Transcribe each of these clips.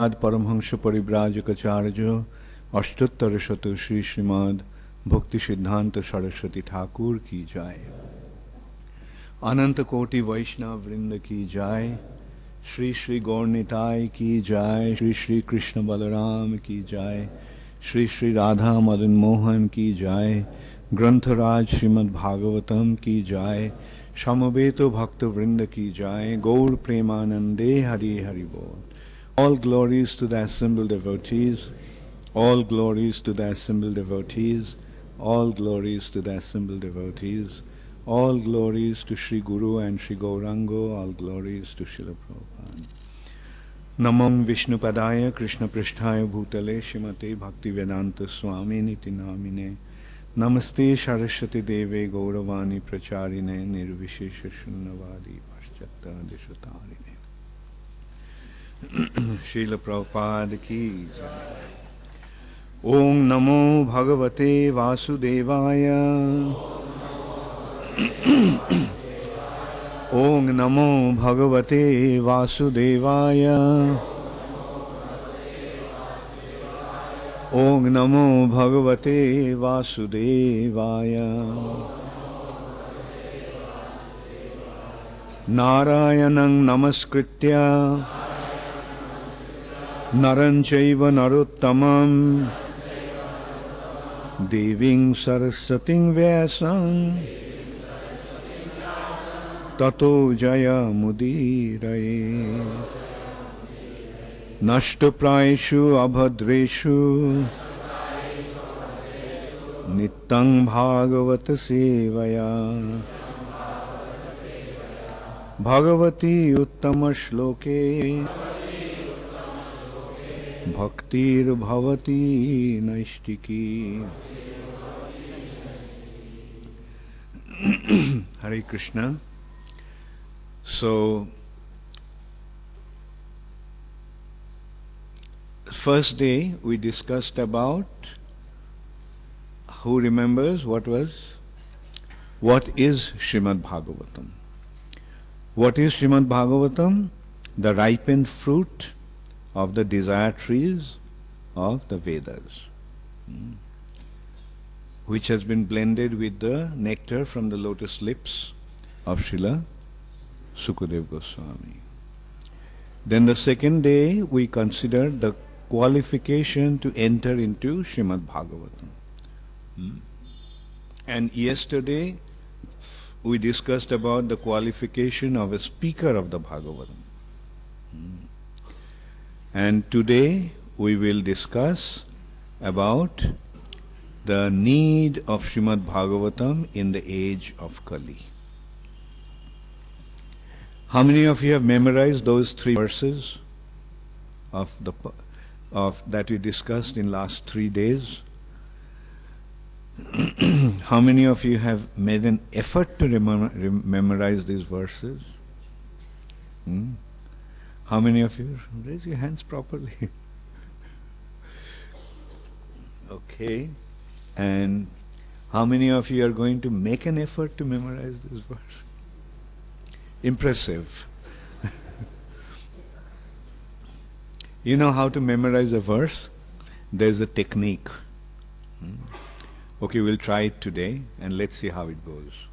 Ad Paramhansha Paribrajakacarya Ashtottara Shatu Shri Srimad Bhakti Siddhanta Saraswati Thakur ki jai. Ananta Koti Vaishnav Vrinda ki jai. Shri Shri Gaur Nitai ki jai. Shri Shri Krishna Balaram ki jai. Shri Shri Radha Madan Mohan ki jai. Grantharaj Srimad Bhagavatam ki jai. Shamaveto Bhakta Vrinda ki jai. Gaur Premanande Hari Hari Bol. All glories to the assembled devotees, all glories to the assembled devotees, all glories to the assembled devotees, all glories to Sri Guru and Sri Gaurango, all glories to Srila Prabhupada. Namam Vishnu Padaya Krishna Pristhaya Bhutale Shrimate Bhakti Vedanta Swami Niti Namine Namaste Saraswati Deve Gauravani Pracharine Nirvishesha Shunnavadi Paschata Deshatarine. Srila Prabhupada ki jai. Om Namo Bhagavate Vasudevaya. Om Namo Bhagavate Vasudevaya. Om Namo Bhagavate Vasudevaya. Narayanang Namaskritya Naranchaiva Narottamam Deving Sarasating Vyasam Tato Jaya Mudiraye Nashtapraishu Abhadreshu Nittang Bhagavata Sevaya Bhagavati Uttama Shloke Bhaktir Bhavati Naistiki. Hare Krishna. So, first day we discussed about, who remembers what is Srimad Bhagavatam? What is Srimad Bhagavatam? The ripened fruit of the desire trees of the Vedas, which has been blended with the nectar from the lotus lips of Srila Sukadeva Goswami. Then the second day we considered the qualification to enter into Srimad Bhagavatam. And yesterday we discussed about the qualification of a speaker of the Bhagavatam. And today we will discuss about the need of Srimad Bhagavatam in the age of Kali. How many of you have memorized those 3 verses of that we discussed in last 3 days? How many of you have made an effort to memorize these verses? How many of you? Raise your hands properly. Okay. And how many of you are going to make an effort to memorize this verse? Impressive. You know how to memorize a verse? There's a technique. Okay, we'll try it today and let's see how it goes.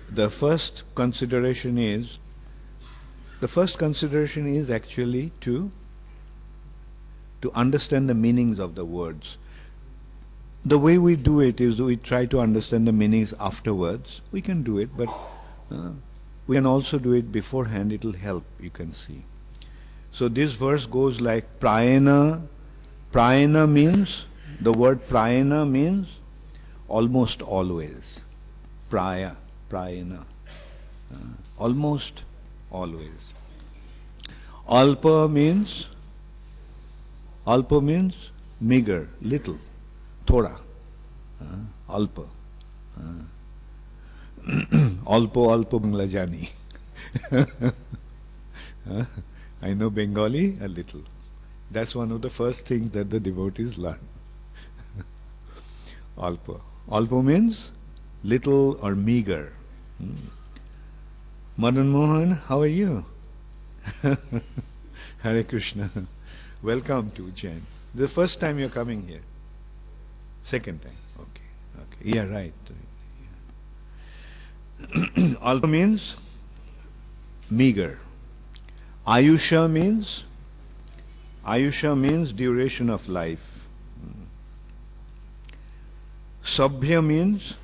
The first consideration is actually to understand the meanings of the words. The way we do it is we try to understand the meanings afterwards. We can do it, but we can also do it beforehand. It will help, you can see. So this verse goes like prayana. Prayana means, the word prayana means almost always. Prayana. Almost always. Alpa means meager, little, thoda. Alpa. Alpo Bangla jani. I know Bengali a little. That's one of the first things that the devotees learn. Alpa. Alpo means little or meager. Madan Mohan, how are you? Hare Krishna. Welcome to Ujjain. The first time you're coming here? Second time. Okay. Okay. Yeah, right. Alpa means meager. Ayusha means duration of life. Sabhya means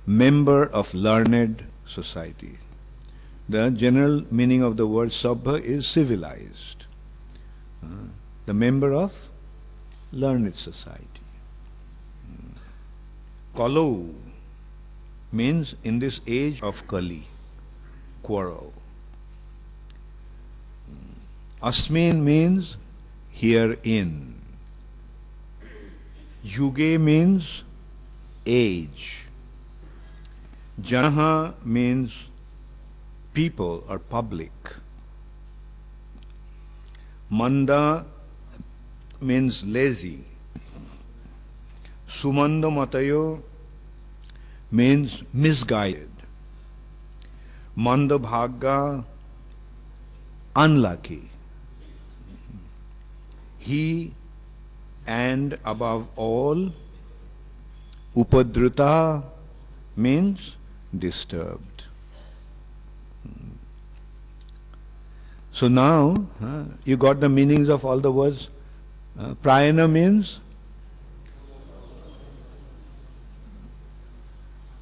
member of learned society. The general meaning of the word sabha is civilized. The member of learned society. Kalau means in this age of Kali, quarrel. Asmin means herein. Yuge means age. Janaha means people or public. Manda means lazy. Sumanda matayo means misguided. Manda bhagga, unlucky. He and above all, upadruta means disturbed. So now you got the meanings of all the words. Prayana means,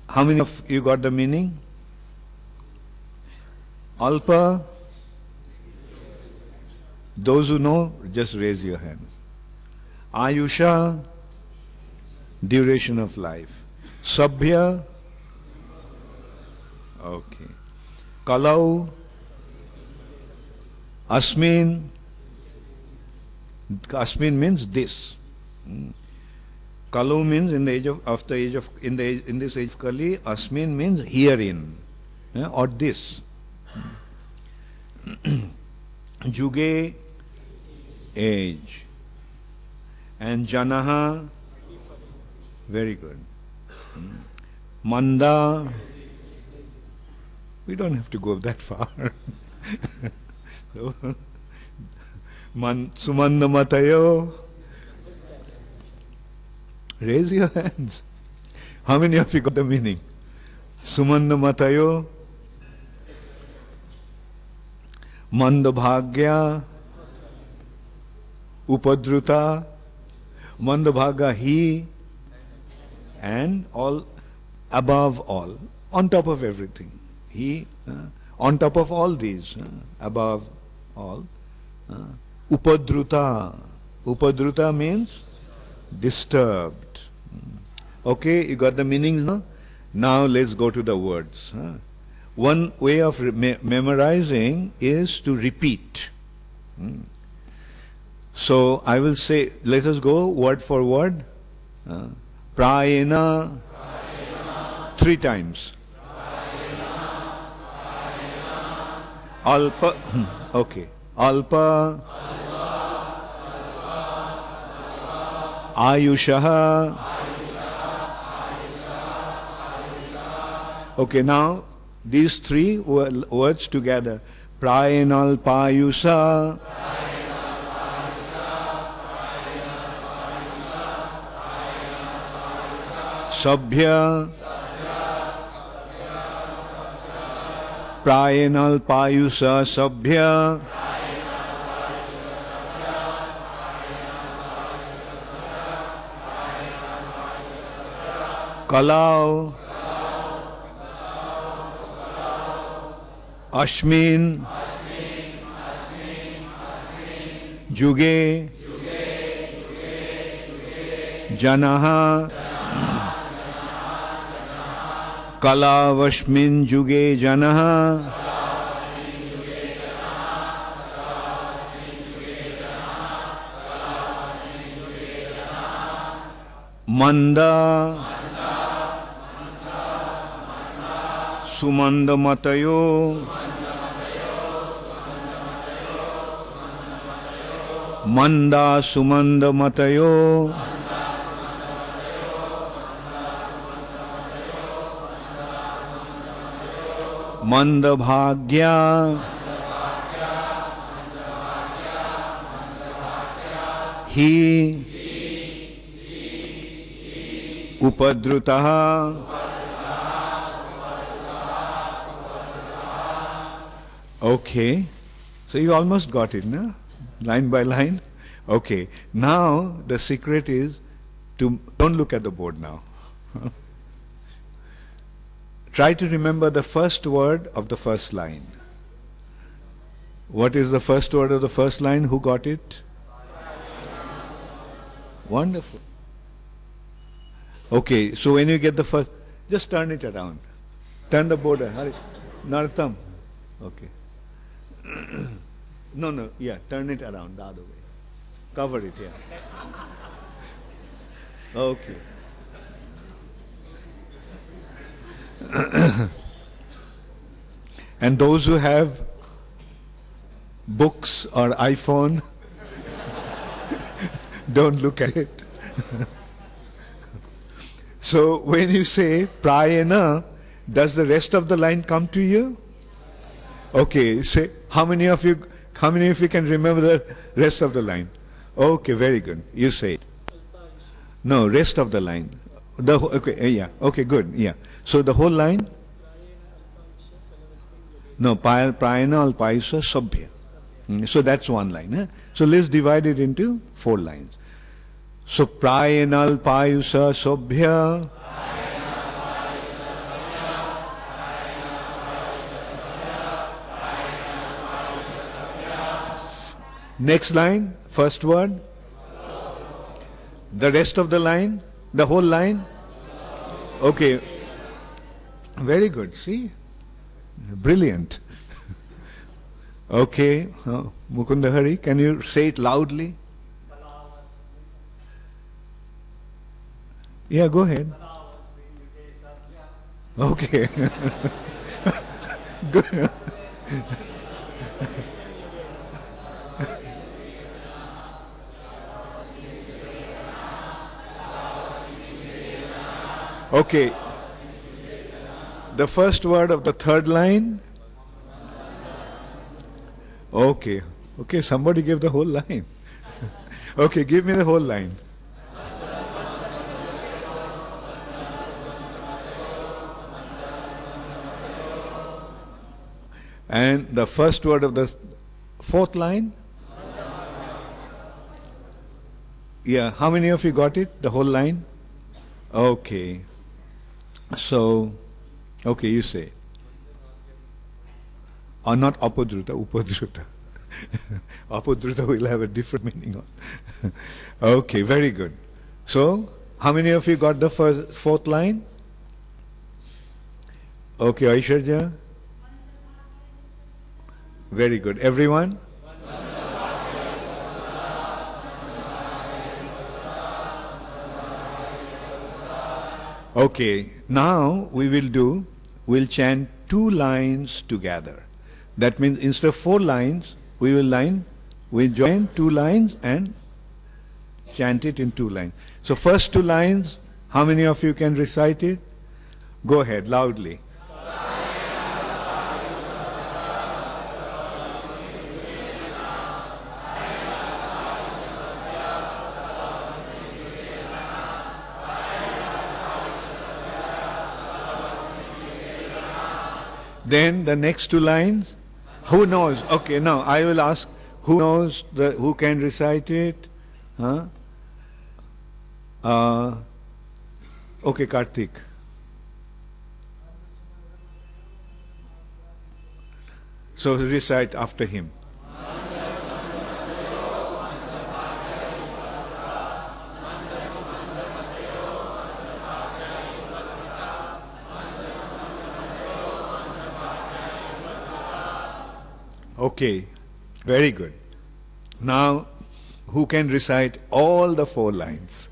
how many of you got the meaning? Alpa, those who know, just raise your hands. Ayusha, duration of life. Sabhya, okay. Kalau, Asmin, Asmin means this. Kalu means in the age of in this age of Kali. Asmin means herein, or this. Juge, age, and Janaha, very good. Manda, we don't have to go that far. Sumanda matayo. Raise your hands. How many of you got the meaning? Sumanda matayo. Manda bhagya. Upadruta. Manda bhagya, he. And all, above all, on top of everything. He, on top of all these, above all. Upadruta. Upadruta means disturbed. Okay, you got the meanings now? Now let's go to the words. One way of memorizing is to repeat. So I will say, let us go word for word. Prayena, 3 times. Alpa, okay. Alpa, Ayushaha. Okay, now these 3 words together. Prayenal Payusa. Sabhya. Prayenal Payusa Sabhya. Kalau. Ashmin. Juge. Janaha. Kalavashmin Juge Janaha. Manda. Sumanda matayo. Manda sumanda matayo. Manda bhagya. He Upadrutaha. Okay. So you almost got it, no? Line by line. Okay. Now the secret is to don't look at the board now. Try to remember the first word of the first line. What is the first word of the first line? Who got it? Wonderful. Okay, so when you get the first, just turn it around. Turn the board around. Hurry. Nartam. Okay. No, yeah, turn it around the other way. Cover it, yeah. Okay. And those who have books or iPhone, don't look at it. So when you say prayena, does the rest of the line come to you? Okay, say how many of you can remember the rest of the line? Okay, very good. You say it. No, rest of the line. Okay, good. Yeah. So the whole line? No, prayena alpayusa sabhya. So that's one line. Eh? So let's divide it into 4 lines. So prayena alpayusa sabhya. Next line, first word. The rest of the line, the whole line. Okay. Very good. See? Brilliant. Okay. Mukunda Hari, can you say it loudly? Yeah, go ahead. Okay. Good. Okay. The first word of the third line. Okay. Okay, somebody give the whole line. Okay, give me the whole line. And the first word of the fourth line? Yeah, how many of you got it? The whole line? Okay. So, okay, you say. Or not apadruta, upadruta. Apadruta will have a different meaning. Okay, very good. So, how many of you got the fourth line? Okay, Aishwarya? Very good. Everyone? Okay, now we'll chant 2 lines together. That means instead of 4 lines, we'll join 2 lines and chant it in 2 lines. So first 2 lines, how many of you can recite it? Go ahead, loudly. Then the next 2 lines, who knows? Okay, now I will ask, who knows, who can recite it? Huh? Okay, Karthik. So recite after him. Okay, very good. Now, who can recite all the 4 lines?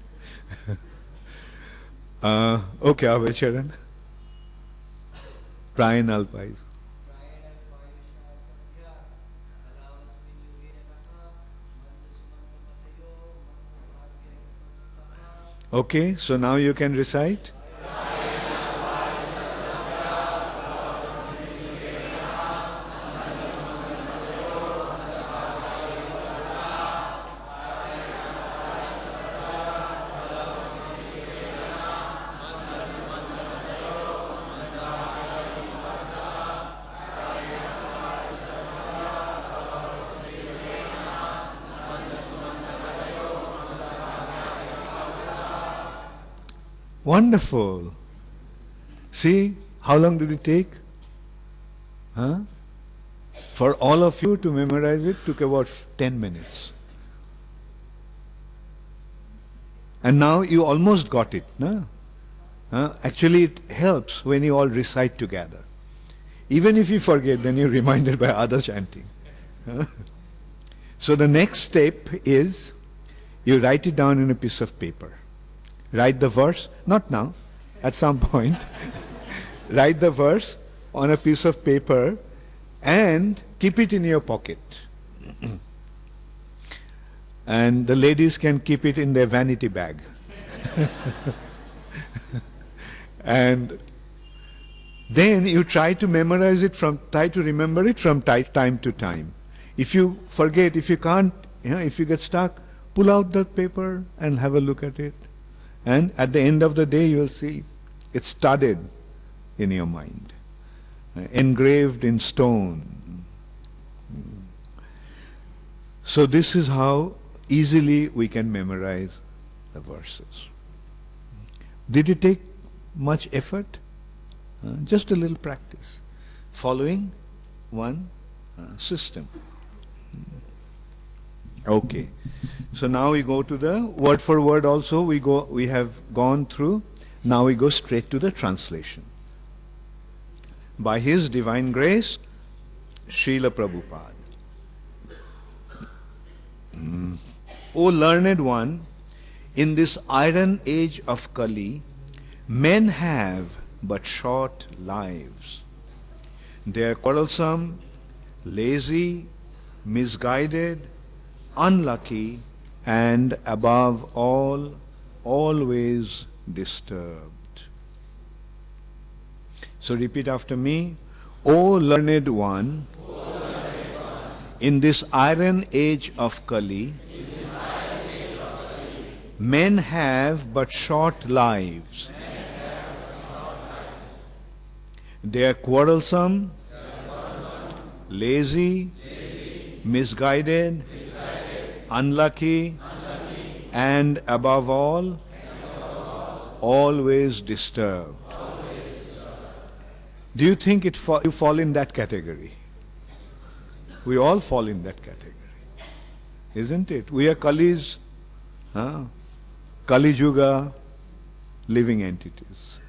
Okay, Avacharan. Prayena alpayusa. Okay, so now you can recite. Wonderful. See, how long did it take? Huh? For all of you to memorize it took about 10 minutes. And now you almost got it. No? Actually, it helps when you all recite together. Even if you forget, then you're reminded by others chanting. So the next step is you write it down in a piece of paper. Write the verse, not now, at some point. Write the verse on a piece of paper and keep it in your pocket. And the ladies can keep it in their vanity bag. And then you try to memorize it try to remember it from time to time. If you forget, if you can't, if you get stuck, pull out the paper and have a look at it. And at the end of the day, you'll see it's studied in your mind, engraved in stone. So this is how easily we can memorize the verses. Did it take much effort? Just a little practice, following one system. Okay, so now we go to the word for word also. We have gone through. Now we go straight to the translation. By His divine grace, Srila Prabhupada. O learned one, in this iron age of Kali, men have but short lives. They are quarrelsome, lazy, misguided, unlucky, and above all, always disturbed. So repeat after me. O learned one, in this iron age of Kali, men have but short lives. They are quarrelsome, lazy, misguided, unlucky, and above all, always disturbed. Do you think you fall in that category? We all fall in that category, isn't it? We are Kali's, Kali Yuga living entities.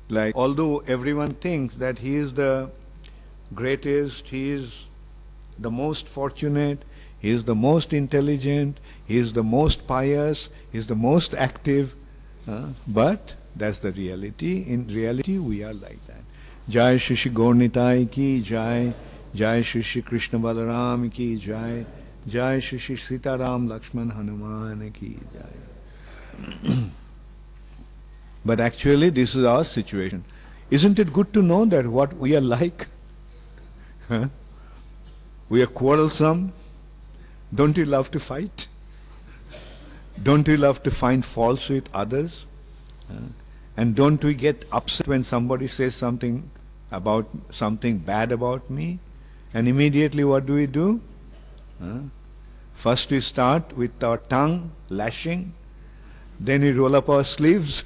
Like, although everyone thinks that he is the greatest, he is the most fortunate, he is the most intelligent, he is the most pious, he is the most active, but that's the reality. In reality, we are like that. Jai Shri Shri Gaurnitai ki Jai, Jai Shri Shri Krishna Balaram ki Jai, Jai Shri Shri Sitaram Lakshman Hanuman ki Jai. But actually, this is our situation. Isn't it good to know that what we are like? We are quarrelsome. Don't you love to fight? Don't you love to find faults with others? And don't we get upset when somebody says something bad about me? And immediately what do? First we start with our tongue lashing, then we roll up our sleeves,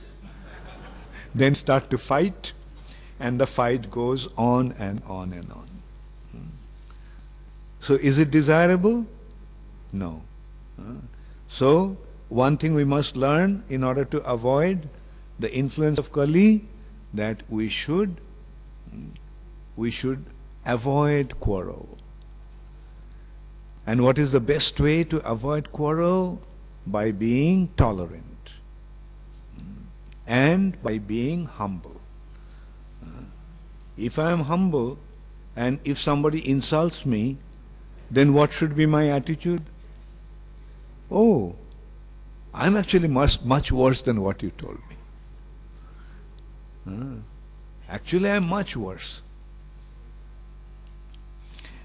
then start to fight, and the fight goes on and on and on. So is it desirable? No. So one thing we must learn in order to avoid the influence of Kali, that we should avoid quarrel. And what is the best way to avoid quarrel? By being tolerant and by being humble. If I am humble and if somebody insults me, then what should be my attitude? Oh, I'm actually much worse than what you told me. Actually, I'm much worse.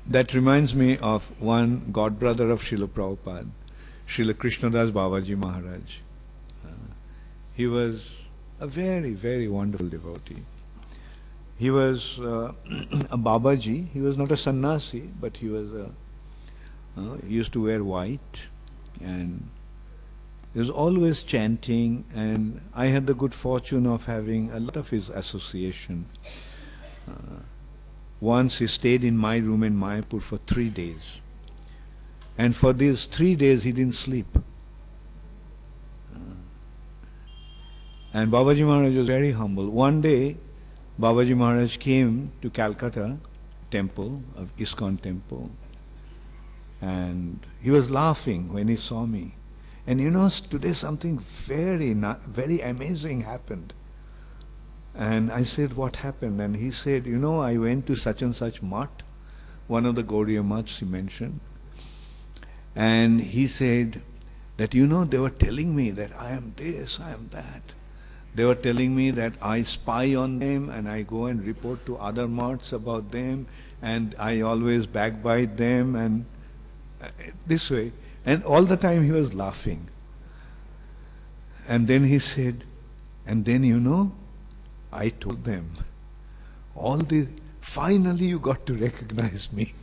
That reminds me of one godbrother of Srila Prabhupada, Srila Krishnadas Babaji Maharaj. He was a very, very wonderful devotee. He was a Babaji. He was not a sannyasi, but he was he used to wear white, and He was always chanting, and I had the good fortune of having a lot of his association. Once he stayed in my room in Mayapur for 3 days. And for these 3 days he didn't sleep. And Babaji Maharaj was very humble. One day, Babaji Maharaj came to Calcutta temple, of ISKCON temple, and he was laughing when he saw me. And you know, today something very amazing happened. And I said, what happened? And he said, you know, I went to such and such mutt, one of the Gaudiya mutts he mentioned. And he said that, you know, they were telling me that I am this, I am that. They were telling me that I spy on them and I go and report to other mutts about them, and I always backbite them, and this way. And all the time he was laughing. And then he said, and then you know, I told them, finally you got to recognize me.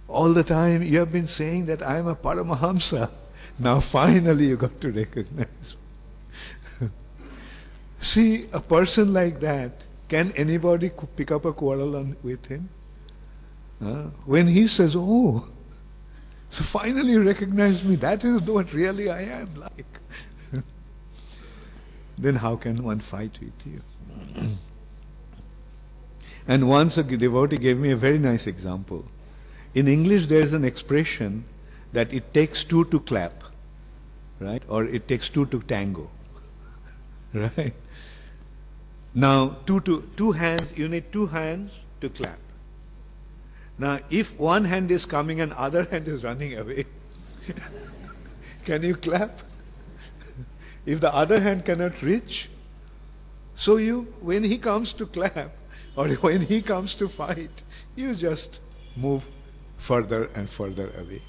All the time you have been saying that I am a Paramahamsa. Now finally you got to recognize me. See, a person like that, can anybody pick up a quarrel with him? When he says, oh, so finally you recognize me, that is what really I am like. Then how can one fight with you? And once a devotee gave me a very nice example. In English there is an expression that it takes two to clap, right? Or it takes two to tango, right? Now, two hands, you need two hands to clap. Now, if one hand is coming and other hand is running away, can you clap? If the other hand cannot reach, so when he comes to clap, or when he comes to fight, you just move further and further away.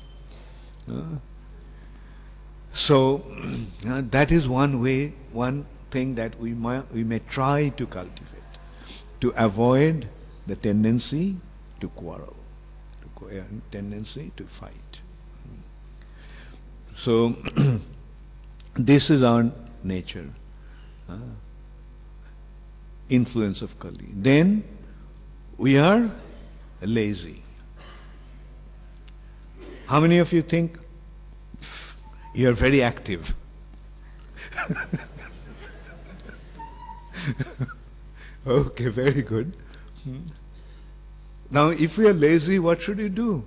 So that is one way, one thing that we may try to cultivate, to avoid the tendency to quarrel, tendency to fight. So this is our nature, influence of Kali. Then we are lazy. How many of you think you are very active? Okay, very good. Now, if we are lazy, what should you do?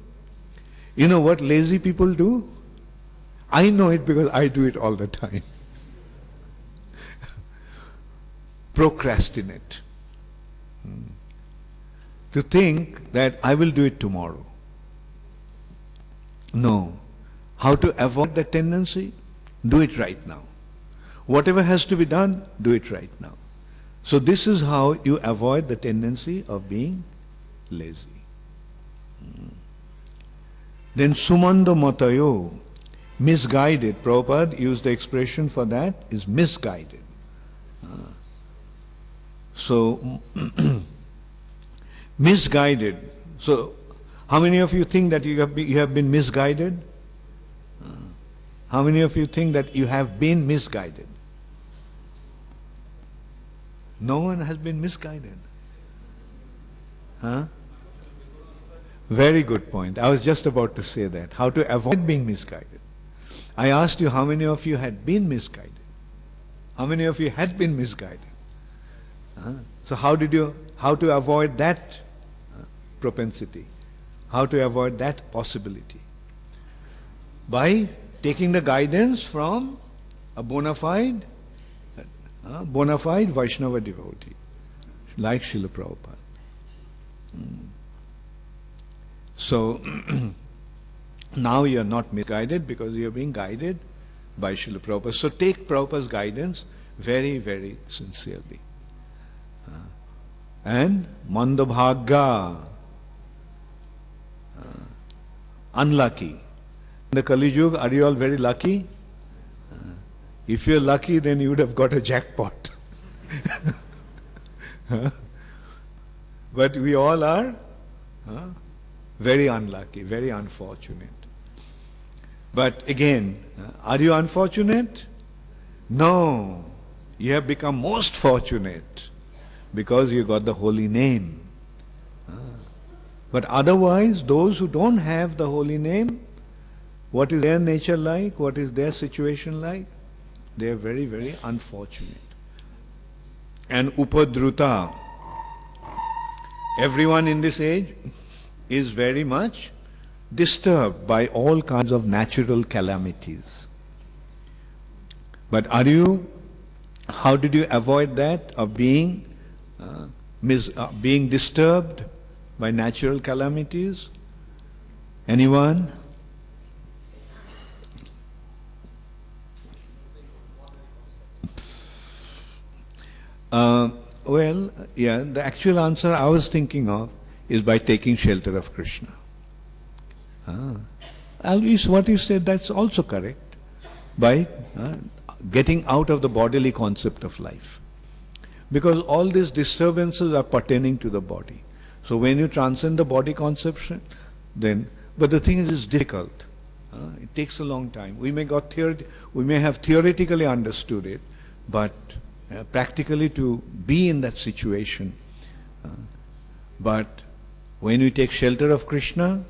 You know what lazy people do? I know it because I do it all the time. Procrastinate. To think that I will do it tomorrow. No. How to avoid that tendency? Do it right now. Whatever has to be done, do it right now. So this is how you avoid the tendency of being lazy. Then sumando matayo, misguided. Prabhupada used the expression for that, is misguided. So, misguided. So, how many of you think that you have been misguided? How many of you think that you have been misguided? No one has been misguided. Huh? Very good point. I was just about to say that. How to avoid being misguided. I asked you how many of you had been misguided. How many of you had been misguided? So how to avoid that propensity? How to avoid that possibility? By taking the guidance from a bona fide Vaishnava devotee, like Srila Prabhupada. So, now you are not misguided because you are being guided by Srila Prabhupada. So take Prabhupada's guidance very, very sincerely. And mandabhagya, unlucky. In the Kali Yuga, are you all very lucky? If you're lucky, then you would have got a jackpot. But we all are very unlucky, very unfortunate. But again, are you unfortunate? No. You have become most fortunate because you got the holy name. But otherwise, those who don't have the holy name, what is their nature like? What is their situation like? They are very, very unfortunate. And upadruta, everyone in this age is very much disturbed by all kinds of natural calamities. But how did you avoid that, of being disturbed by natural calamities? Anyone? Well, yeah, the actual answer I was thinking of is by taking shelter of Krishna. At least what you said, that's also correct. By getting out of the bodily concept of life. Because all these disturbances are pertaining to the body. So when you transcend the body conception, then, but the thing is, it's difficult. It takes a long time. We may have theoretically understood it, but practically to be in that situation. But when we take shelter of Krishna,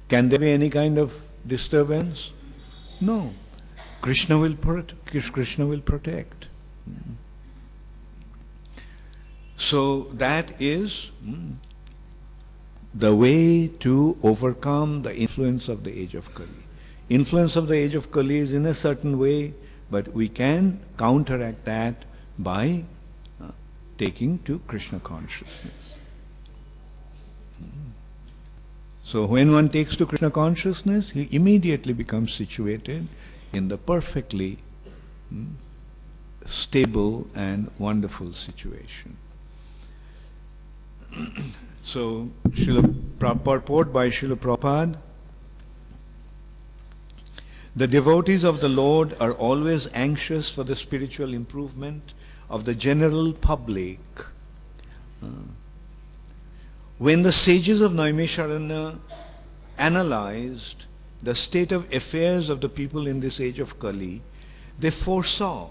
can there be any kind of disturbance? No. Krishna will protect. So that is the way to overcome the influence of the age of Kali. Influence of the age of Kali is in a certain way, but we can counteract that by taking to Krishna consciousness. So when one takes to Krishna consciousness, he immediately becomes situated in the perfectly stable and wonderful situation. So, purport by Srila Prabhupada: the devotees of the Lord are always anxious for the spiritual improvement of the general public. When the sages of Naimisharanya analyzed the state of affairs of the people in this age of Kali, they foresaw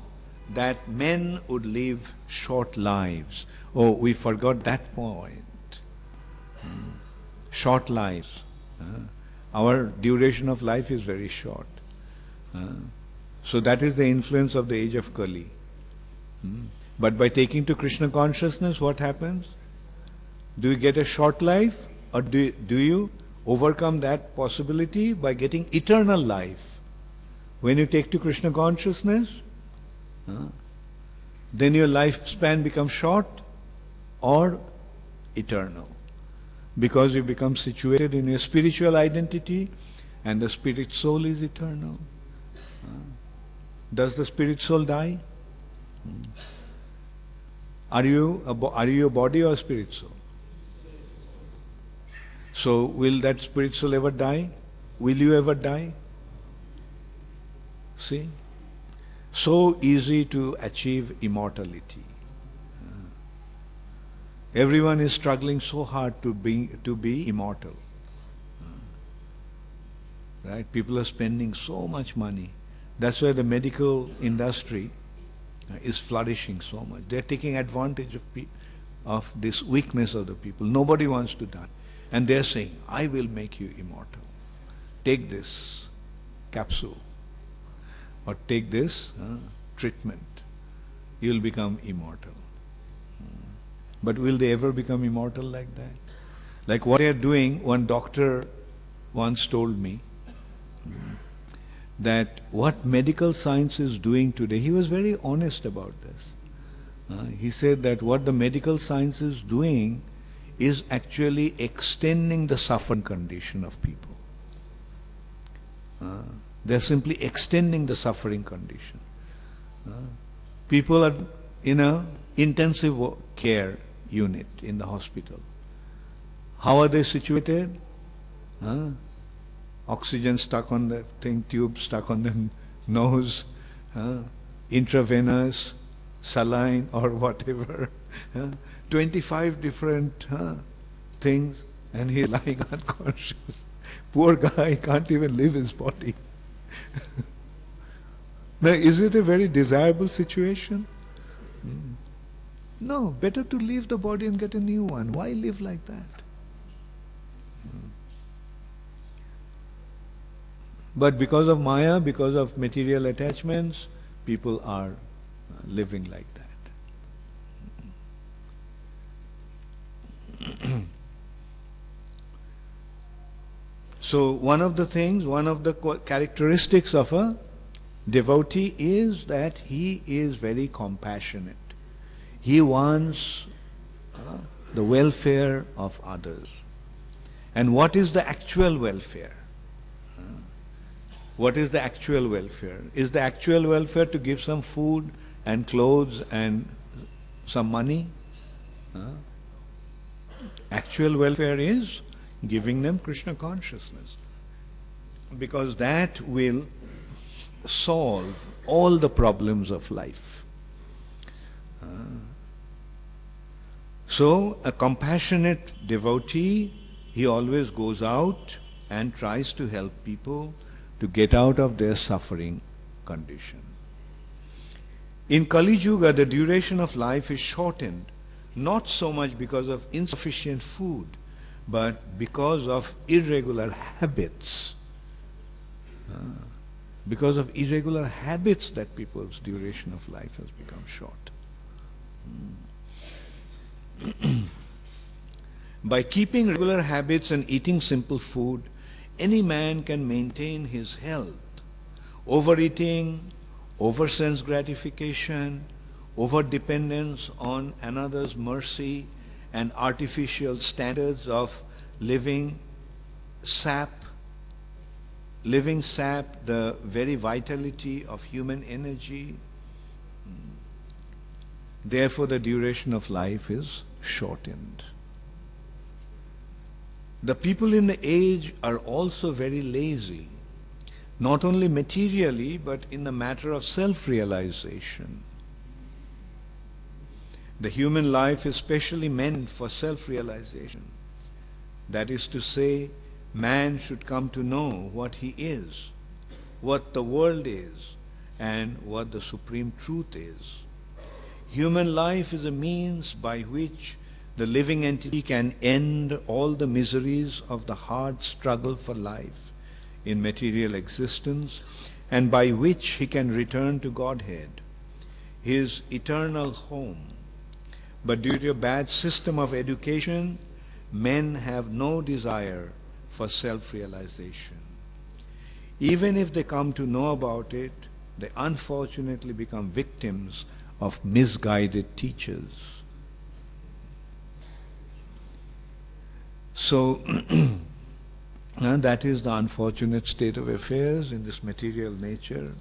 that men would live short lives. Oh, we forgot that point. Short lives. Our duration of life is very short. So that is the influence of the age of Kali. But by taking to Krishna consciousness, what happens? Do you get a short life, or do you overcome that possibility by getting eternal life? When you take to Krishna consciousness, then your lifespan becomes short or eternal, because you become situated in your spiritual identity, and the spirit soul is eternal. Does the spirit soul die? Are you a body or a spirit soul? So will that spirit soul ever die? Will you ever die? See? So easy to achieve immortality. Everyone is struggling so hard to be immortal. Right? People are spending so much money. That's why the medical industry is flourishing so much. They're taking advantage of this weakness of the people. Nobody wants to die. And they're saying, I will make you immortal. Take this capsule, or take this treatment. You'll become immortal. But will they ever become immortal like that? Like what they're doing, one doctor once told me that what medical science is doing today, he was very honest about this. He said that what the medical science is doing is actually extending the suffering condition of people. They're simply extending the suffering condition. People are in an intensive care unit in the hospital. How are they situated? Oxygen stuck on the thing, tube stuck on the nose, intravenous, saline or whatever. 25 different things, and he's lying unconscious. Poor guy can't even leave his body. Now, is it a very desirable situation? No, better to leave the body and get a new one. Why live like that? But because of Maya, because of material attachments, people are living like that. So one of the things, one of the characteristics of a devotee is that he is very compassionate. He wants the welfare of others. And what is the actual welfare? What is the actual welfare? Is the actual welfare to give some food and clothes and some money? Actual welfare is giving them Krishna consciousness. Because that will solve all the problems of life. So a compassionate devotee, he always goes out and tries to help people to get out of their suffering condition. In Kali Yuga, the duration of life is shortened, not so much because of insufficient food, but because of irregular habits. Because of irregular habits that people's duration of life has become short. By keeping regular habits and eating simple food, any man can maintain his health. Overeating, over-sense gratification, over-dependence on another's mercy, and artificial standards of living sap the very vitality of human energy. Therefore, the duration of life is shortened. The people in the age are also very lazy, not only materially, but in the matter of self-realization. The human life is specially meant for self-realization. That is to say, man should come to know what he is, what the world is, and what the supreme truth is. Human life is a means by which the living entity can end all the miseries of the hard struggle for life in material existence, and by which he can return to Godhead, his eternal home. But due to a bad system of education, men have no desire for self-realization. Even if they come to know about it, they unfortunately become victims of misguided teachers. So, that is the unfortunate state of affairs in this material nature,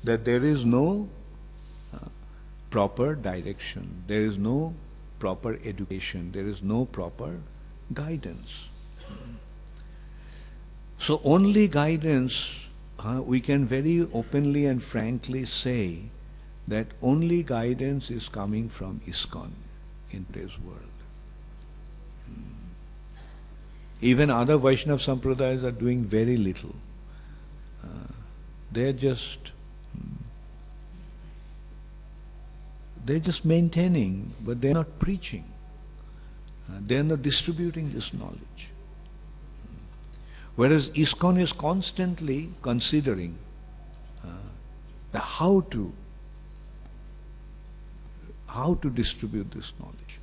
that there is no proper direction, there is no proper education, there is no proper guidance. So only guidance, we can very openly and frankly say that only guidance is coming from ISKCON in today's world. Even other Vaishnava Sampradayas are doing very little. They're just maintaining, but they're not preaching. They're not distributing this knowledge. Whereas ISKCON is constantly considering how to distribute this knowledge.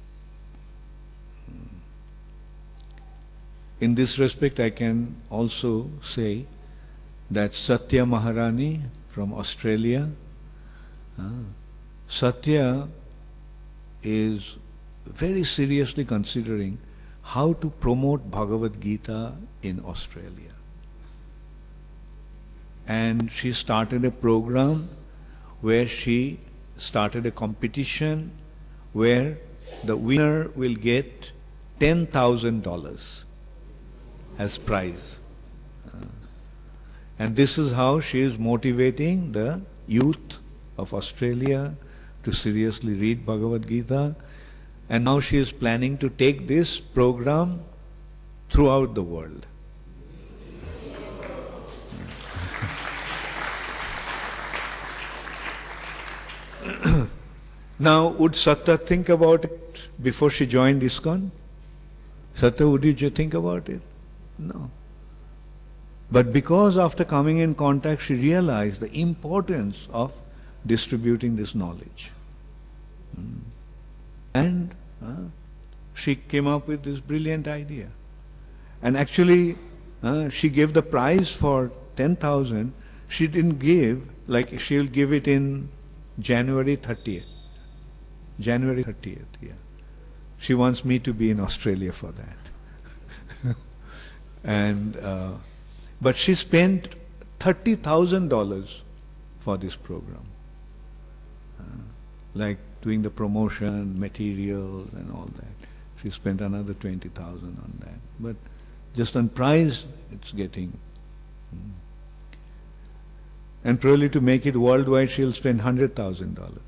In this respect, I can also say that Satya Maharani from Australia, Satya is very seriously considering how to promote Bhagavad Gita in Australia. And she started a program where she started a competition where the winner will get $10,000 as prize. And this is how she is motivating the youth of Australia to seriously read Bhagavad Gita. And now she is planning to take this program throughout the world. Now, would Satta think about it before she joined ISKCON? Satta, would you think about it? No. But because after coming in contact, she realized the importance of distributing this knowledge. And she came up with this brilliant idea. And actually, she gave the prize for 10,000. She didn't give, like she'll give it in January 30th. January 30th, yeah. She wants me to be in Australia for that. And but she spent $30,000 for this program, like doing the promotion, materials, and all that. She spent another 20,000 on that. But just on prize, it's getting. And probably to make it worldwide, she'll spend $100,000.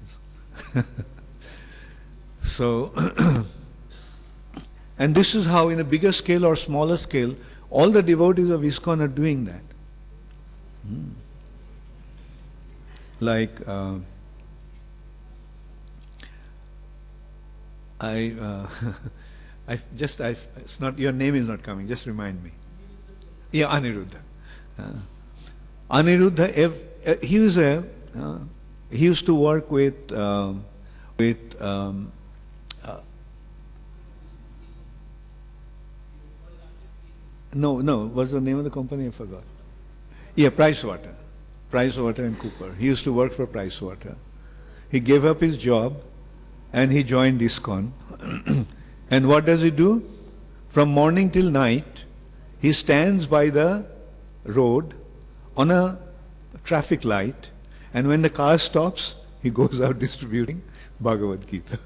So, and this is how, in a bigger scale or smaller scale, all the devotees of ISKCON are doing that. Like, it's not, your name is not coming, just remind me. Yeah, Aniruddha. Aniruddha, he used to work with what's the name of the company? I forgot. Yeah, Pricewater and Cooper. He used to work for Pricewater. He gave up his job and he joined ISKCON. And what does he do? From morning till night, he stands by the road on a traffic light, and when the car stops, he goes out distributing Bhagavad Gita.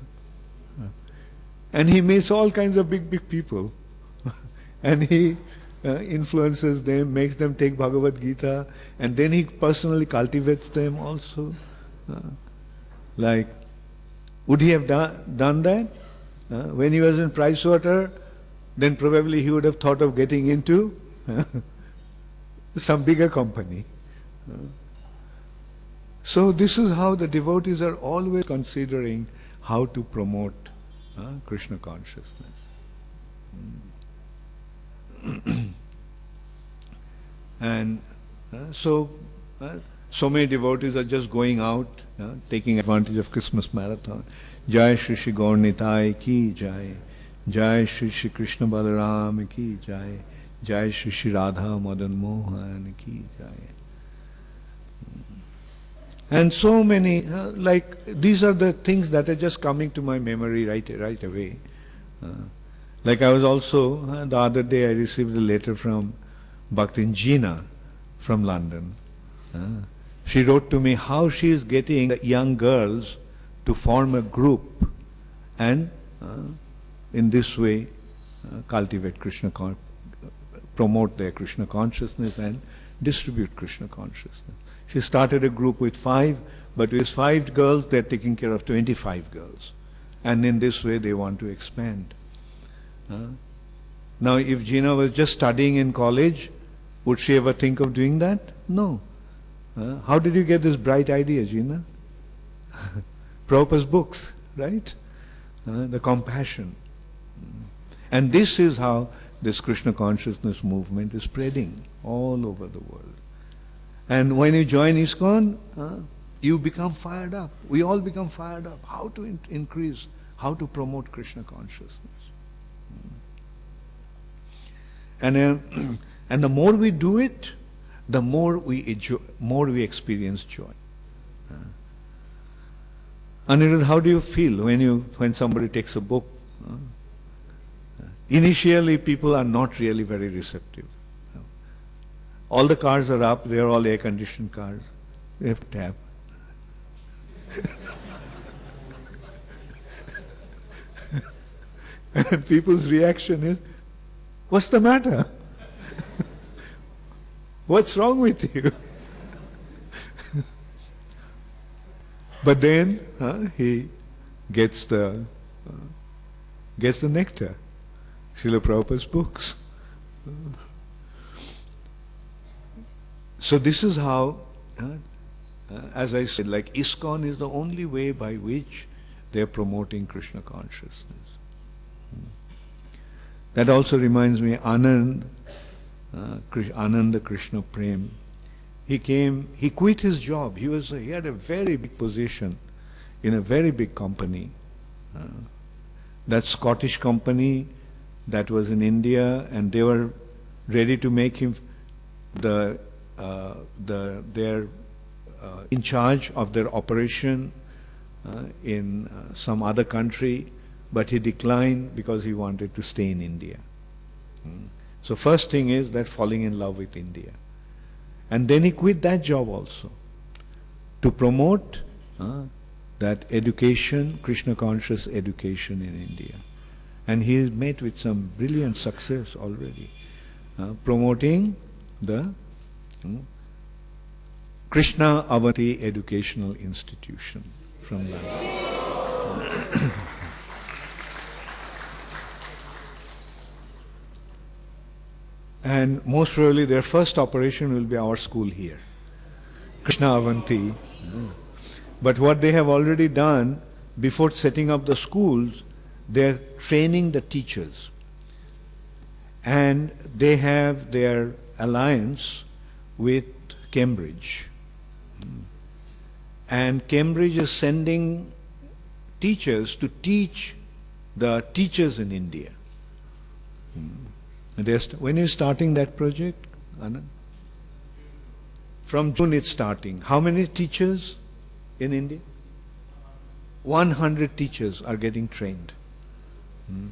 And he meets all kinds of big people. And he influences them, makes them take Bhagavad Gita, and then he personally cultivates them also. Like, would he have done that? When he was in Pricewater, then probably he would have thought of getting into some bigger company. So this is how the devotees are always considering how to promote Krishna consciousness. And so many devotees are just going out, taking advantage of Christmas marathon. Jai Shri Shri Gaur Nitai ki Jai. Jai Shri Shri Krishna Balaram ki Jai. Jai Shri Shri Radha Madan Mohan ki Jai. And so many, like these are the things that are just coming to my memory right away. Like I was also, the other day I received a letter from Bhakti Gina from London. She wrote to me how she is getting the young girls to form a group and in this way cultivate Krishna, promote their Krishna consciousness and distribute Krishna consciousness. She started a group with 5, but with 5 girls they are taking care of 25 girls. And in this way they want to expand. Now if Gina was just studying in college, would she ever think of doing that? No. How did you get this bright idea, Gina? Prabhupada's books, right? The compassion. And this is how this Krishna consciousness movement is spreading all over the world. And when you join ISKCON, you become fired up. We all become fired up. How to increase, how to promote Krishna consciousness. And the more we do it, the more we experience joy. Anirudh, how do you feel when somebody takes a book? Initially, people are not really very receptive. All the cars are up; they are all air-conditioned cars. They have tap. And people's reaction is, "What's the matter? What's wrong with you?" But then he gets the nectar, Srila Prabhupada's books. So this is how, as I said, like ISKCON is the only way by which they are promoting Krishna consciousness. That also reminds me, Ananda Krishna Prem. He quit his job. He had a very big position in a very big company. That Scottish company that was in India, and they were ready to make him in charge of their operation in some other country, but he declined because he wanted to stay in India. So first thing is that falling in love with India. And then he quit that job also to promote that education, Krishna conscious education in India. And he is met with some brilliant success already, promoting the Krishna Avanti Educational Institution from London. And most probably their first operation will be our school here, Krishna Avanti. But what they have already done, before setting up the schools, they are training the teachers. And they have their alliance with Cambridge. And Cambridge is sending teachers to teach the teachers in India. When is starting that project, Anand? From June it's starting. How many teachers in India? 100 teachers are getting trained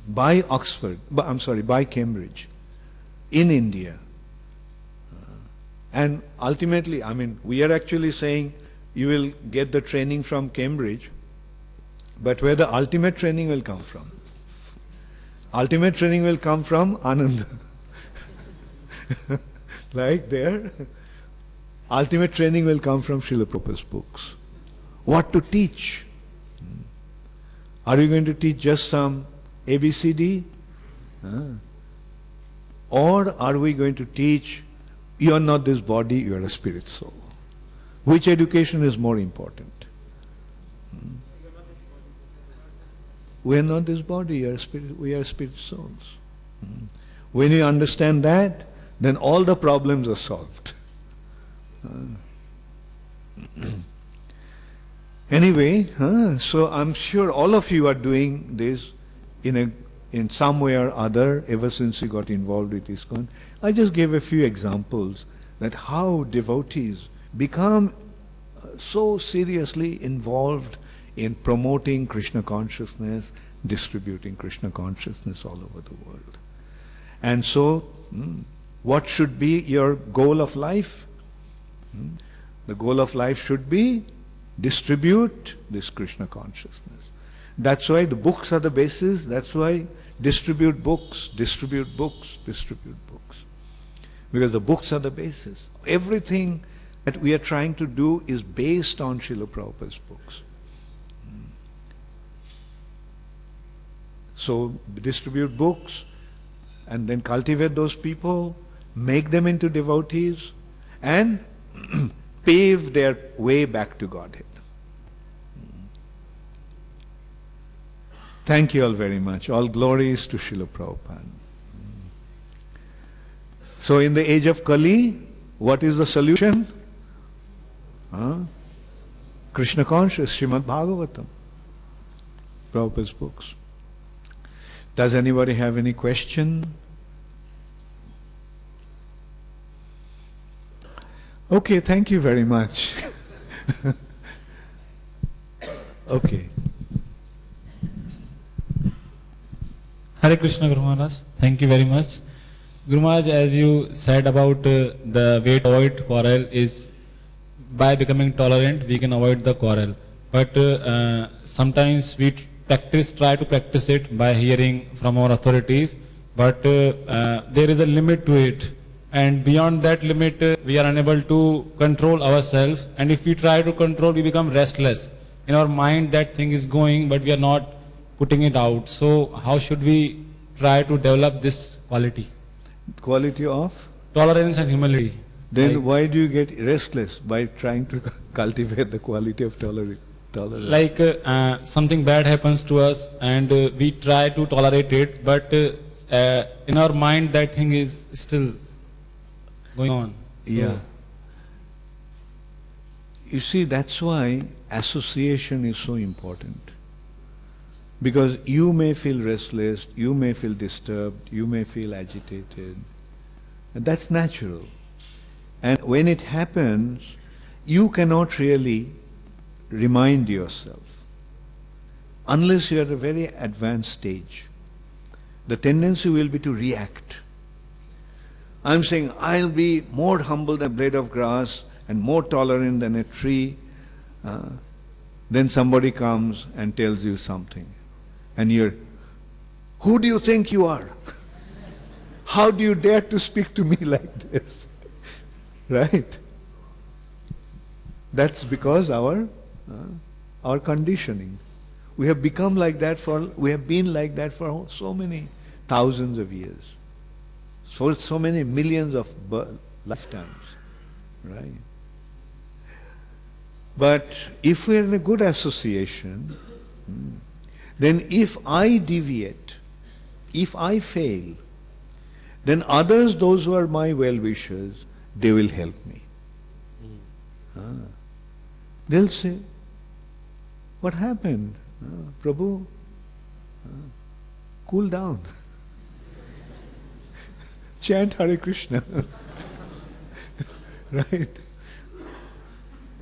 by by Cambridge in India. And ultimately, we are actually saying you will get the training from Cambridge, but where the ultimate training will come from? Ultimate training will come from Anand. Like there, ultimate training will come from Srila Prabhupada's books. What to teach? Are you going to teach just some ABCD? Or are we going to teach, you are not this body, you are a spirit soul? Which education is more important? We are not this body, we are spirit souls. When you understand that, then all the problems are solved. Anyway, so I'm sure all of you are doing this in some way or other ever since you got involved with ISKCON. I just gave a few examples that how devotees become so seriously involved in promoting Krishna consciousness, distributing Krishna consciousness all over the world. And so, what should be your goal of life? The goal of life should be distribute this Krishna consciousness. That's why the books are the basis. That's why distribute books, distribute books, distribute books. Because the books are the basis. Everything that we are trying to do is based on Srila Prabhupada's books. So distribute books and then cultivate those people, make them into devotees, and pave their way back to Godhead. Thank you all very much. All glories to Srila Prabhupada. So in the age of Kali, what is the solution? Krishna conscious, Srimad Bhagavatam, Prabhupada's books. Does anybody have any question? Okay, thank you very much. Okay. Hare Krishna, Guru Maharaj. Thank you very much. Guru Maharaj, as you said about the way to avoid quarrel is by becoming tolerant, we can avoid the quarrel. But sometimes we try to practice it by hearing from our authorities, but there is a limit to it. And beyond that limit, we are unable to control ourselves. And if we try to control, we become restless. In our mind, that thing is going, but we are not putting it out. So how should we try to develop this quality? Quality of? Tolerance and humility. Then why do you get restless by trying to cultivate the quality of tolerate? Like something bad happens to us and we try to tolerate it, but in our mind that thing is still going on. So, Yeah. You see, that's why association is so important. Because you may feel restless, you may feel disturbed, you may feel agitated. And that's natural. And when it happens, you cannot really remind yourself. Unless you are at a very advanced stage. The tendency will be to react. I'm saying, I'll be more humble than a blade of grass and more tolerant than a tree. Then somebody comes and tells you something. And you're, who do you think you are? How do you dare to speak to me like this? Right? That's because our conditioning. We have become like that we have been like that for so many thousands of years. For so many millions of lifetimes. Right? But if we are in a good association, then if I deviate, if I fail, then others, those who are my well-wishers, they will help me. They'll say, what happened? Prabhu, cool down. Chant Hare Krishna. Right?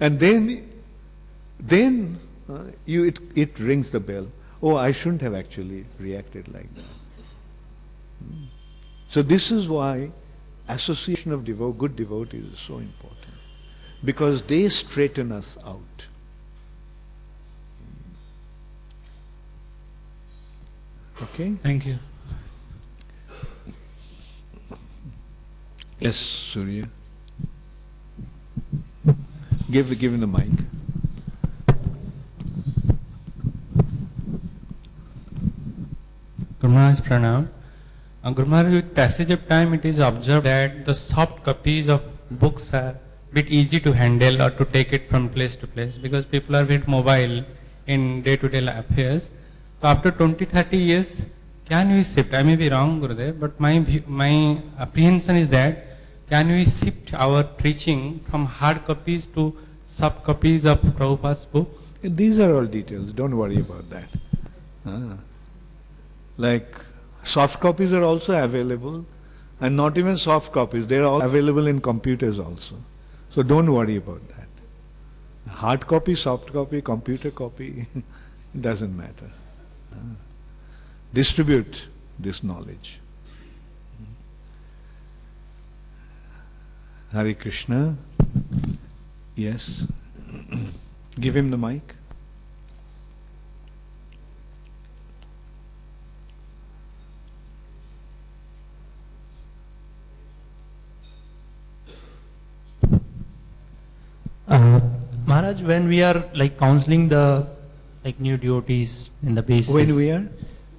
And then it rings the bell. Oh, I shouldn't have actually reacted like that. So this is why association of good devotees is so important. Because they straighten us out. Okay? thank you. Yes, Surya. Give him the mic. Guru Maharaj Pranam. Guru Maharaj, with passage of time it is observed that the soft copies of books are a bit easy to handle or to take it from place to place because people are very mobile in day-to-day affairs. So after 20-30 years, can we shift? I may be wrong, Gurudev, but my apprehension is that can we shift our preaching from hard copies to soft copies of Prabhupada's book? These are all details. Don't worry about that. Like soft copies are also available, and not even soft copies. They are all available in computers also. So don't worry about that. Hard copy, soft copy, computer copy, it doesn't matter. Distribute this knowledge. Hare Krishna. Yes. Give him the mic. Maharaj, when we are like counseling the new devotees in the basis. When we are?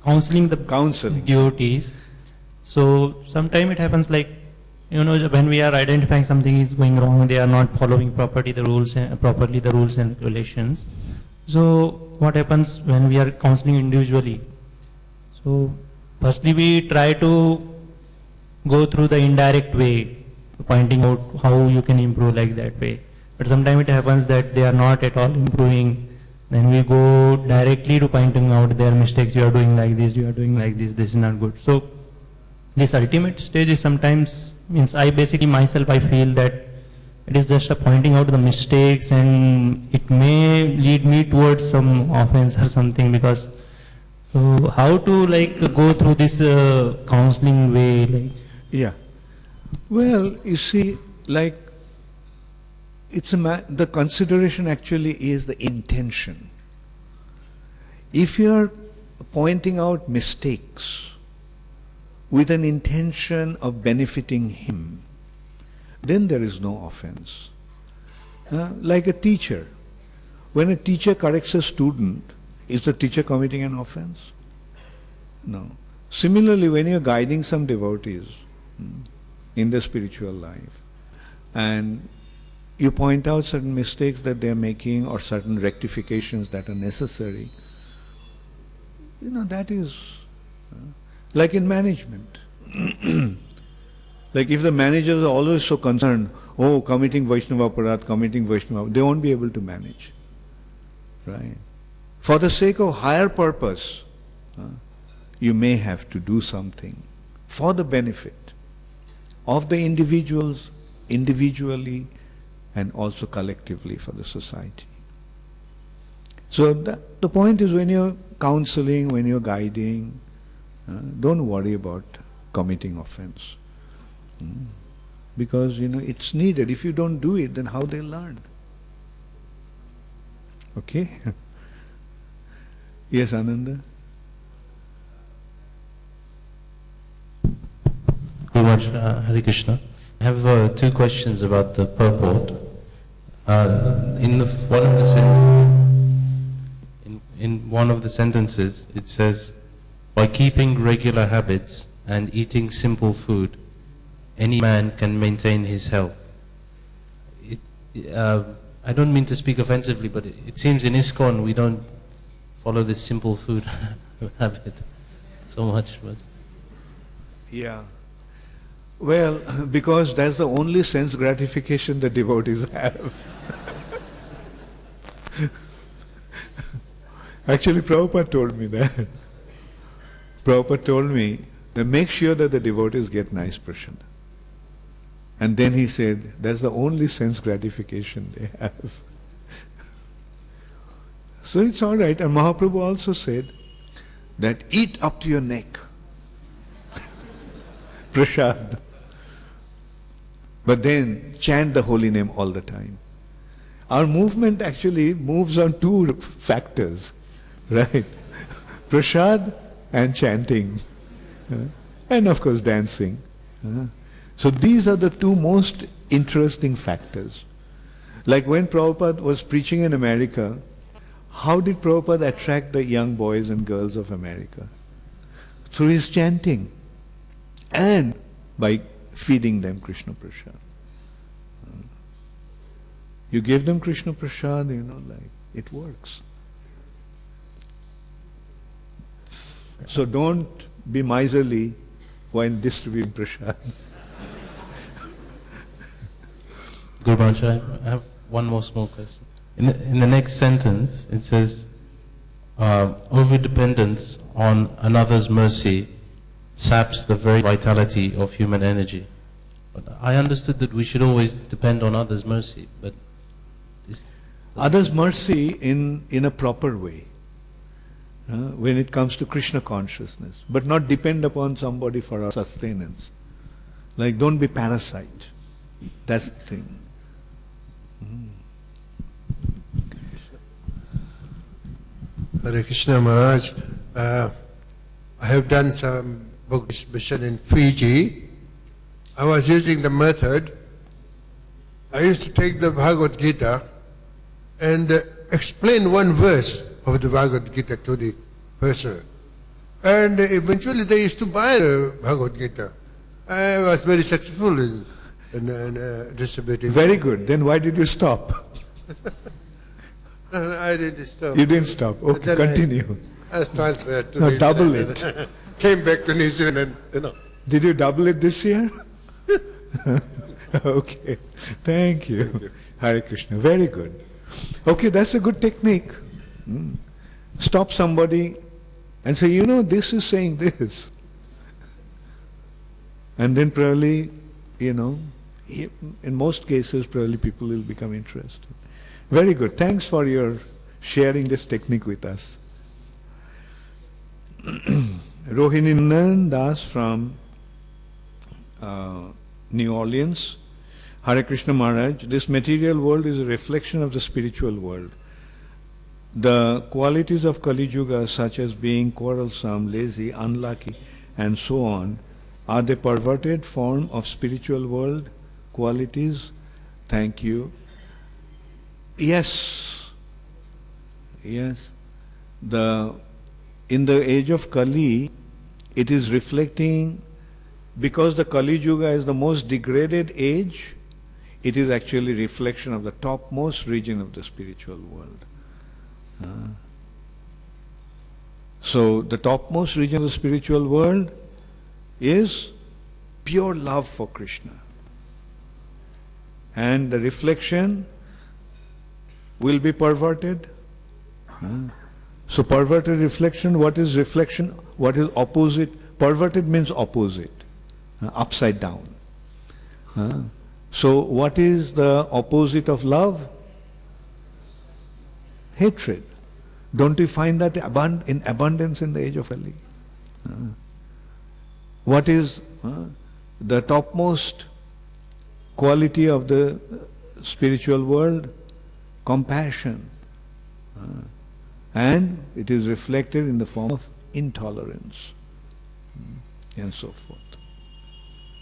Counseling the Counseling. devotees. So sometimes it happens like, when we are identifying something is going wrong, they are not following properly the rules and regulations. So what happens when we are counseling individually? So firstly we try to go through the indirect way, pointing out how you can improve like that way. But sometimes it happens that they are not at all improving. Then we go directly to pointing out their mistakes. You are doing like this, you are doing like this is not good. So this ultimate stage is sometimes, means I basically myself, I feel that it is just a pointing out the mistakes and it may lead me towards some offense or something, because so how to go through this counseling way? Yeah. Well, you see, the consideration actually is the intention. If you are pointing out mistakes with an intention of benefiting him, then there is no offense. Like a teacher. When a teacher corrects a student, is the teacher committing an offense? No. Similarly, when you are guiding some devotees in the spiritual life, and you point out certain mistakes that they are making or certain rectifications that are necessary. That is like in management. Like if the managers are always so concerned, committing Vaishnava Aparadh, committing Vaishnava, they won't be able to manage. Right? For the sake of higher purpose, you may have to do something for the benefit of the individuals, individually, and also collectively for the society. So the point is, when you're counseling, when you're guiding, don't worry about committing offense. Because, it's needed. If you don't do it, then how they learn? Okay? Yes, Ananda? Very much, Hare Krishna. I have two questions about the purport. In one of the sentences, it says, by keeping regular habits and eating simple food, any man can maintain his health. I don't mean to speak offensively, but it seems in ISKCON we don't follow this simple food habit so much. But yeah. Well, because that's the only sense gratification the devotees have. Actually, Prabhupada told me that. Prabhupada told me that make sure that the devotees get nice prasad. And then he said, that's the only sense gratification they have. So it's all right. And Mahaprabhu also said that eat up to your neck. Prasad. But then chant the holy name all the time. Our movement actually moves on two factors, right? Prasad and chanting. And of course dancing. So these are the two most interesting factors. Like when Prabhupada was preaching in America, how did Prabhupada attract the young boys and girls of America? Through his chanting and by feeding them Krishna Prasad. You give them Krishna Prasad, it works. So don't be miserly while distributing Prasad. Guru Maharaj, I have one more small question. In the next sentence, it says, over-dependence on another's mercy saps the very vitality of human energy. But I understood that we should always depend on others' mercy, but others' mercy in a proper way, when it comes to Krishna consciousness, but not depend upon somebody for our sustenance. Like, don't be parasite. That's the thing. Hare Krishna Maharaj, I have done some Buddhist mission in Fiji. I was using the method. I used to take the Bhagavad Gita and explain one verse of the Bhagavad Gita to the person. And eventually they used to buy the Bhagavad Gita. I was very successful in distributing. Very good. Then why did you stop? I didn't stop. You didn't stop. Okay, continue. I was transferred to No, New double Zealand it. and came back to New Zealand and, Did you double it this year? Okay. Thank you. Hare Krishna. Very good. Okay, that's a good technique. Stop somebody and say, this is saying this. And then probably, in most cases, probably people will become interested. Very good. Thanks for your sharing this technique with us. Rohini Das from New Orleans. Hare Krishna Maharaj, this material world is a reflection of the spiritual world. The qualities of Kali Yuga, such as being quarrelsome, lazy, unlucky, and so on, are they perverted form of spiritual world qualities? Thank you. Yes. Yes. In the age of Kali, it is reflecting, because the Kali Yuga is the most degraded age, it is actually reflection of the topmost region of the spiritual world. So the topmost region of the spiritual world is pure love for Krishna. And the reflection will be perverted. So perverted reflection, what is reflection? What is opposite? Perverted means opposite, upside down. So what is the opposite of love? Hatred. Don't you find that in abundance in the age of Kali? What is the topmost quality of the spiritual world? Compassion. And it is reflected in the form of intolerance and so forth.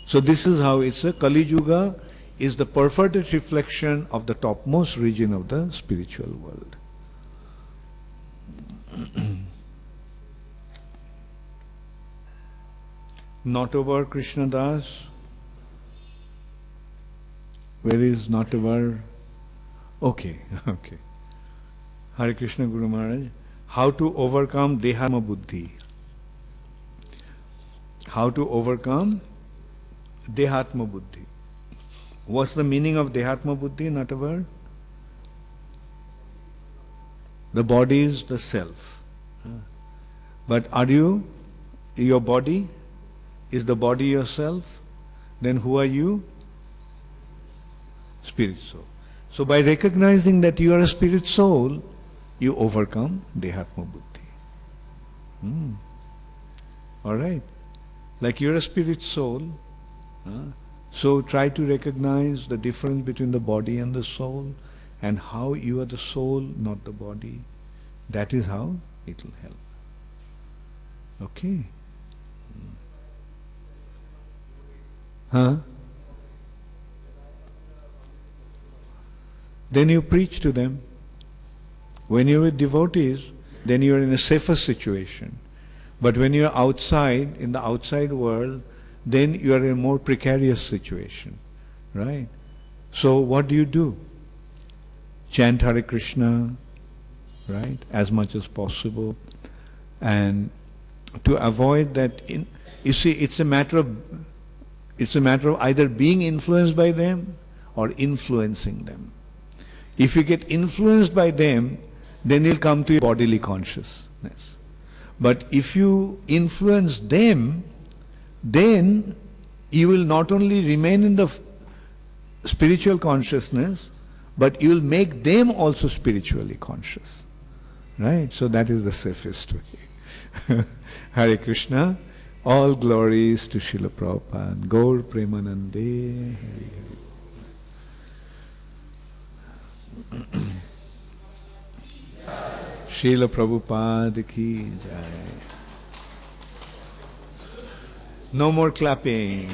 So this is how it's a Kali Yuga is the perverted reflection of the topmost region of the spiritual world. Notovar Krishna Das. Where is Notovar? Okay, okay. Hare Krishna Guru Maharaj. How to overcome Dehatma Buddhi? How to overcome Dehatma Buddhi? What's the meaning of Dehatma Buddhi, Notovar? The body is the self. But are you, your body? Is the body yourself? Then who are you? Spirit soul. So by recognizing that you are a spirit soul, you overcome Dehatma Buddhi. Alright? Like you're a spirit soul, so try to recognize the difference between the body and the soul, and how you are the soul, not the body. That is how it will help. Okay? Then you preach to them. When you're with devotees, then you're in a safer situation. But when you're outside, in the outside world, then you are in a more precarious situation. Right? So what do? Chant Hare Krishna, right, as much as possible. And to avoid that, you see, it's a matter of either being influenced by them or influencing them. If you get influenced by them, then you'll come to your bodily consciousness. But if you influence them, then you will not only remain in the spiritual consciousness, but you will make them also spiritually conscious. Right? So that is the safest way. Hare Krishna. All glories to Srila Prabhupada. Gaur Premanande. Srila Prabhupada ki jai. No more clapping.